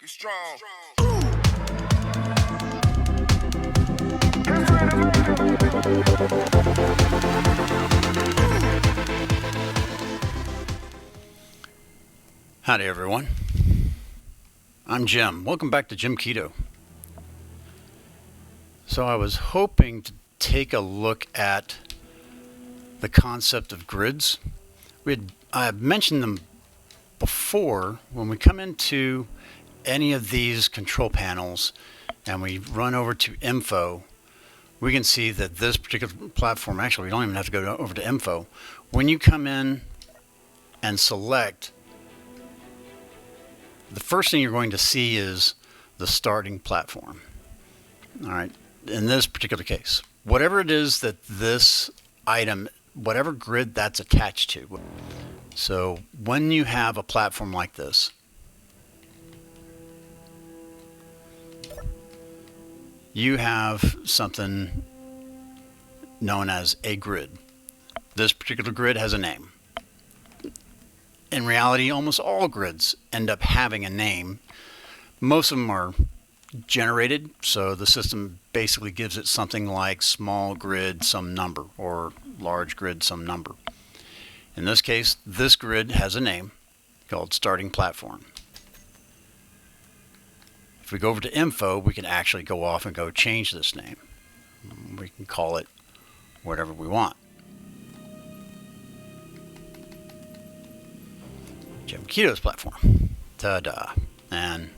Be strong. Howdy everyone, I'm Jim. Welcome back to JimKiDo. So I was hoping to take a look at the concept of grids. I've mentioned them before. When we come into any of these control panels and we run over to info, we can see that this particular platform, actually we don't even have to go over to info. When you come in and select, the first thing you're going to see is the starting platform. All right, in this particular case, whatever it is that this item, whatever grid that's attached to. So when you have a platform like this, you have something known as a grid. This particular grid has a name. In reality, almost all grids end up having a name. Most of them are generated, so the system basically gives it something like small grid some number or large grid some number. In this case, this grid has a name called starting platform. If we go over to info, we can actually go off and go change this name. We can call it whatever we want. JimKiDo's platform. Ta-da. And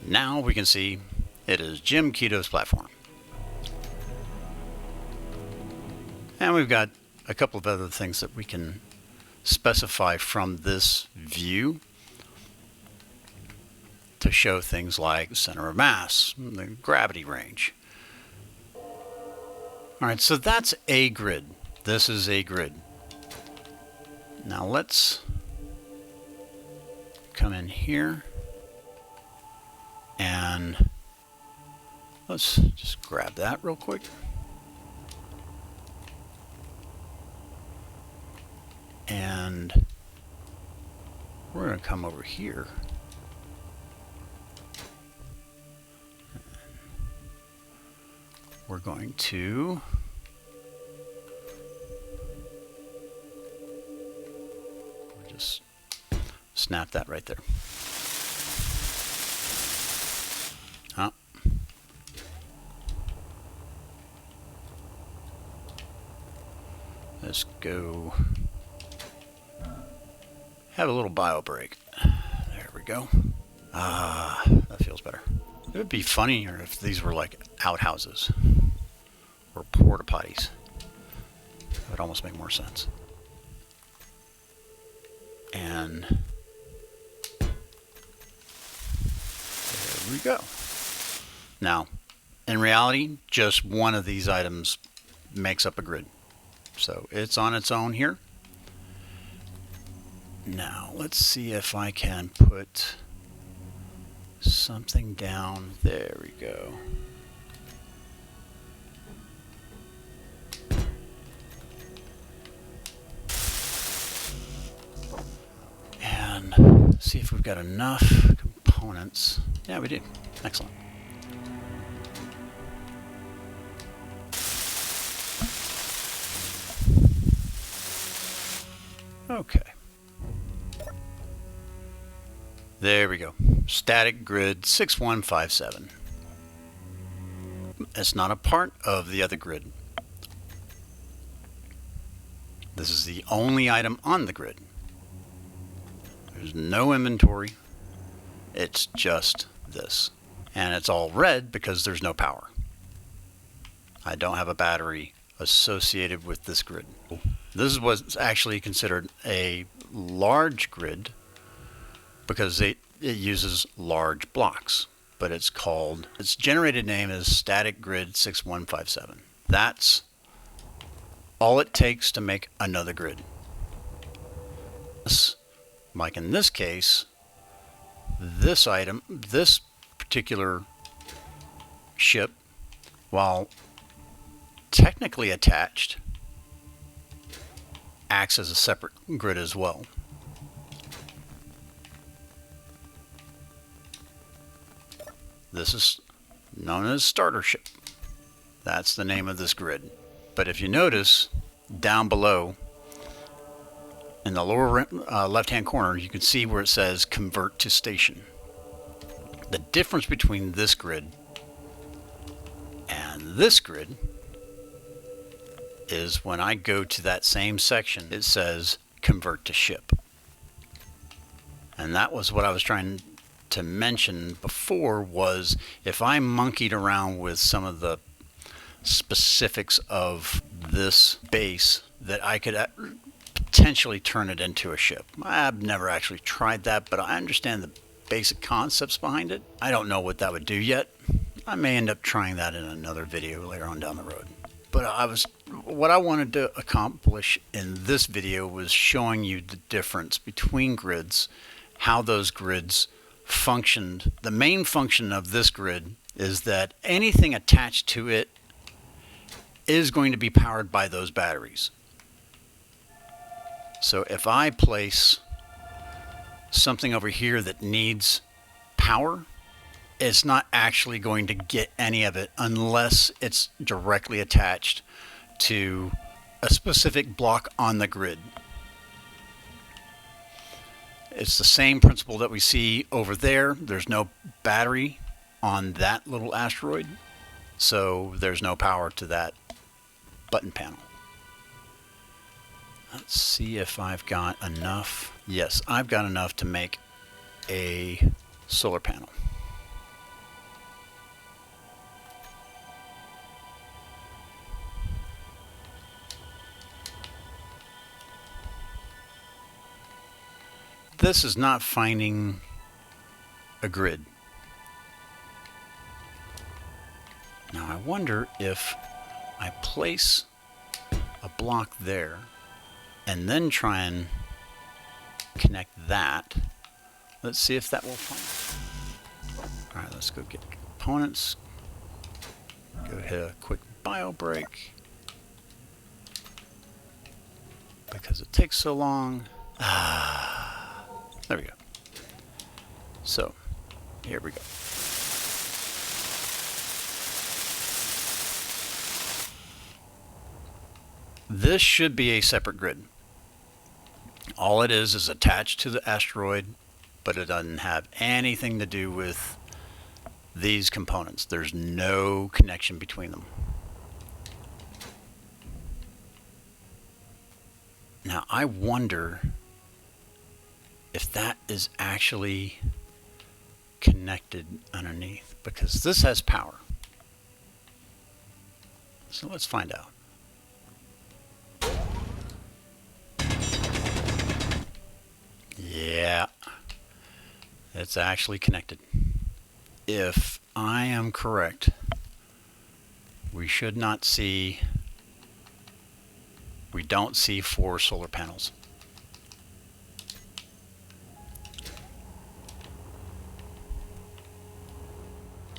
now we can see it is JimKiDo's platform. And we've got a couple of other things that we can specify from this view to show things like center of mass, the gravity range. All right, so that's a grid. This is a grid. Now let's come in here and let's just grab that real quick. And we're going to come over here. We're going to just snap that right there. Oh. Let's go have a little Biobreak. There we go. Ah, that feels better. It would be funnier if these were like outhouses or porta potties. That would almost make more sense. And there we go. Now, in reality, just one of these items makes up a grid. So it's on its own here. Now, let's see if I can put something down. There we go. And see if we've got enough components. Yeah, we do. Excellent. Okay. There we go. Static grid 6157. It's not a part of the other grid. This is the only item on the grid. There's no inventory. It's just this. And it's all red because there's no power. I don't have a battery associated with this grid. This is what's actually considered a large grid because it uses large blocks, but its generated name is static grid 6157. That's all it takes to make another grid. Like in this case, this item, this particular ship, while technically attached, acts as a separate grid as well. This is known as Startership. That's the name of this grid. But if you notice, down below, in the lower left-hand corner, you can see where it says Convert to Station. The difference between this grid and this grid is when I go to that same section, it says Convert to Ship. And that was what I was trying to mention before, was if I monkeyed around with some of the specifics of this base, that I could potentially turn it into a ship. I've never actually tried that, but I understand the basic concepts behind it. I don't know what that would do yet. I may end up trying that in another video later on down the road. But what I wanted to accomplish in this video was showing you the difference between grids, how those grids functioned. The main function of this grid is that anything attached to it is going to be powered by those batteries. So if I place something over here that needs power, it's not actually going to get any of it unless it's directly attached to a specific block on the grid. It's the same principle that we see over there. There's no battery on that little asteroid, so there's no power to that button panel. Let's see if I've got enough. Yes, I've got enough to make a solar panel. This is not finding a grid. Now I wonder if I place a block there and then try and connect that. Let's see if that will find it. All right, let's go get components. Go hit a quick Biobreak because it takes so long. There we go. So, here we go. This should be a separate grid. All it is attached to the asteroid, but it doesn't have anything to do with these components. There's no connection between them. Now, I wonder if that is actually connected underneath, because this has power. So let's find out. Yeah, it's actually connected. If I am correct, we don't see 4 solar panels.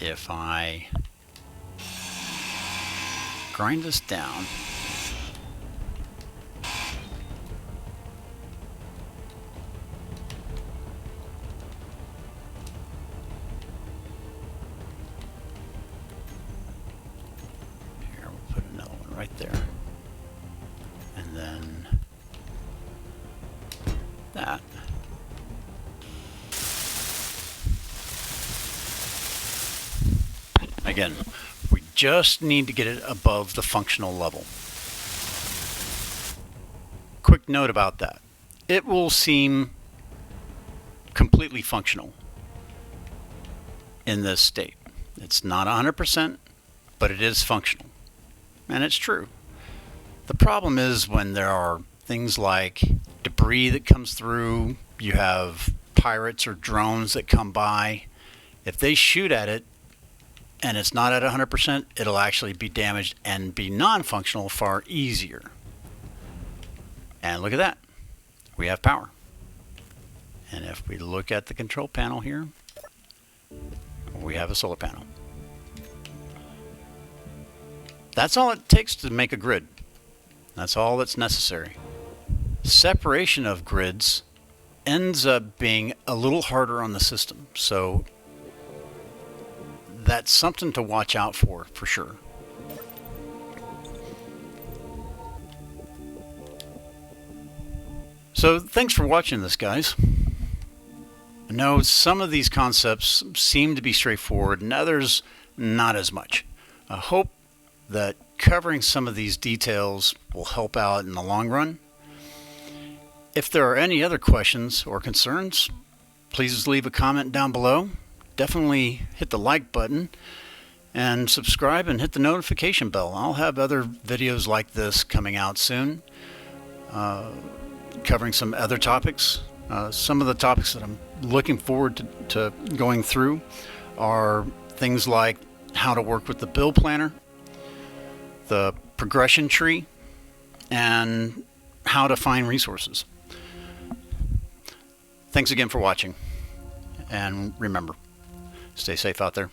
If I grind this down, here we'll put another one right there, and then that. Again, we just need to get it above the functional level. Quick note about that. It will seem completely functional in this state. It's not 100%, but it is functional. And it's true. The problem is when there are things like debris that comes through, you have pirates or drones that come by. If they shoot at it, and it's not at 100%, it'll actually be damaged and be non-functional far easier. And look at that. We have power. And if we look at the control panel here, we have a solar panel. That's all it takes to make a grid. That's all that's necessary. Separation of grids ends up being a little harder on the system. So that's something to watch out for sure. So thanks for watching this, guys. I know some of these concepts seem to be straightforward and others not as much. I hope that covering some of these details will help out in the long run. If there are any other questions or concerns, please leave a comment down below. Definitely hit the like button and subscribe and hit the notification bell. I'll have other videos like this coming out soon, covering some other topics. Some of the topics that I'm looking forward to going through are things like how to work with the bill planner, the progression tree, and how to find resources. Thanks again for watching, and remember, stay safe out there.